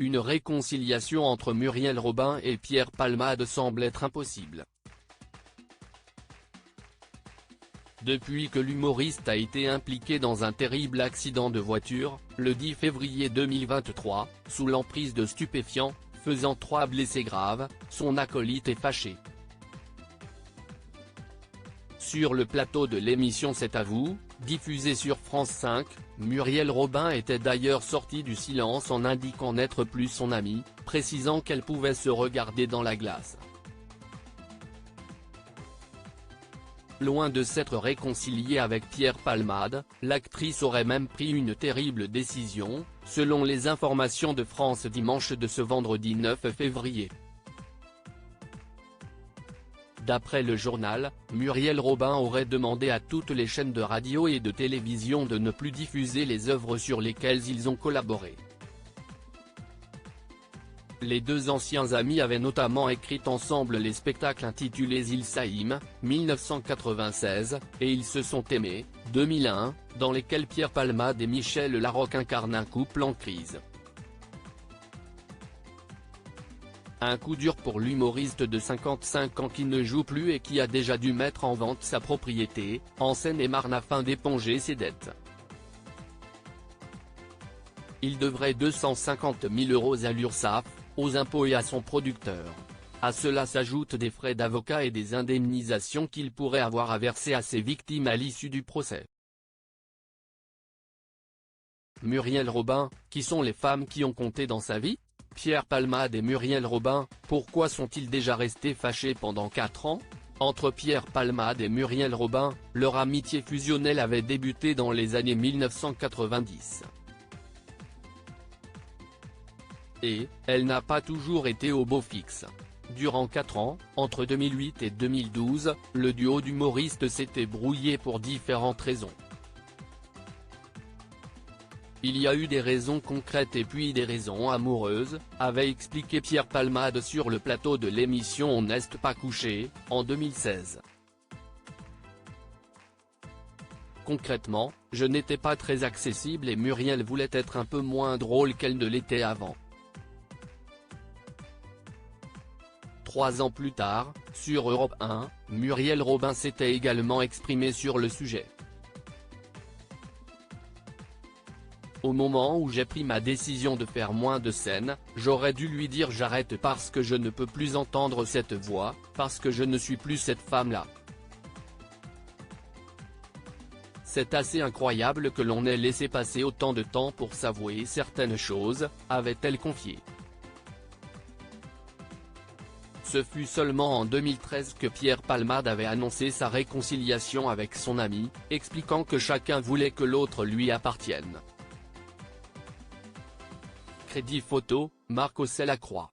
une réconciliation entre Muriel Robin et Pierre Palmade semble être impossible. Depuis que l'humoriste a été impliqué dans un terrible accident de voiture, le 10 février 2023, sous l'emprise de stupéfiants, faisant 3 blessés graves, son acolyte est fâché. Sur le plateau de l'émission C'est à vous, diffusée sur France 5, Muriel Robin était d'ailleurs sortie du silence en indiquant n'être plus son amie, précisant qu'elle pouvait se regarder dans la glace. Loin de s'être réconciliée avec Pierre Palmade, l'actrice aurait même pris une terrible décision, selon les informations de France Dimanche de ce vendredi 9 février. D'après le journal, Muriel Robin aurait demandé à toutes les chaînes de radio et de télévision de ne plus diffuser les œuvres sur lesquelles ils ont collaboré. Les deux anciens amis avaient notamment écrit ensemble les spectacles intitulés Il Saïm, 1996, et Ils se sont aimés, 2001, dans lesquels Pierre Palmade et Michel Larocque incarnent un couple en crise. Un coup dur pour l'humoriste de 55 ans qui ne joue plus et qui a déjà dû mettre en vente sa propriété, en Seine-et-Marne afin d'éponger ses dettes. Il devrait 250 000 € à l'URSSAF, aux impôts et à son producteur. À cela s'ajoutent des frais d'avocat et des indemnisations qu'il pourrait avoir à verser à ses victimes à l'issue du procès. Muriel Robin, qui sont les femmes qui ont compté dans sa vie? Pierre Palmade et Muriel Robin, pourquoi sont-ils déjà restés fâchés pendant 4 ans? Entre Pierre Palmade et Muriel Robin, leur amitié fusionnelle avait débuté dans les années 1990. Et, elle n'a pas toujours été au beau fixe. Durant 4 ans, entre 2008 et 2012, le duo d'humoristes s'était brouillé pour différentes raisons. Il y a eu des raisons concrètes et puis des raisons amoureuses, avait expliqué Pierre Palmade sur le plateau de l'émission On n'est pas couché, en 2016. Concrètement, je n'étais pas très accessible et Muriel voulait être un peu moins drôle qu'elle ne l'était avant. 3 ans plus tard, sur Europe 1, Muriel Robin s'était également exprimée sur le sujet. Au moment où j'ai pris ma décision de faire moins de scènes, j'aurais dû lui dire j'arrête parce que je ne peux plus entendre cette voix, parce que je ne suis plus cette femme-là. C'est assez incroyable que l'on ait laissé passer autant de temps pour s'avouer certaines choses, avait-elle confié. Ce fut seulement en 2013 que Pierre Palmade avait annoncé sa réconciliation avec son ami, expliquant que chacun voulait que l'autre lui appartienne. Crédit photo, Marc Ossel-Lacroix.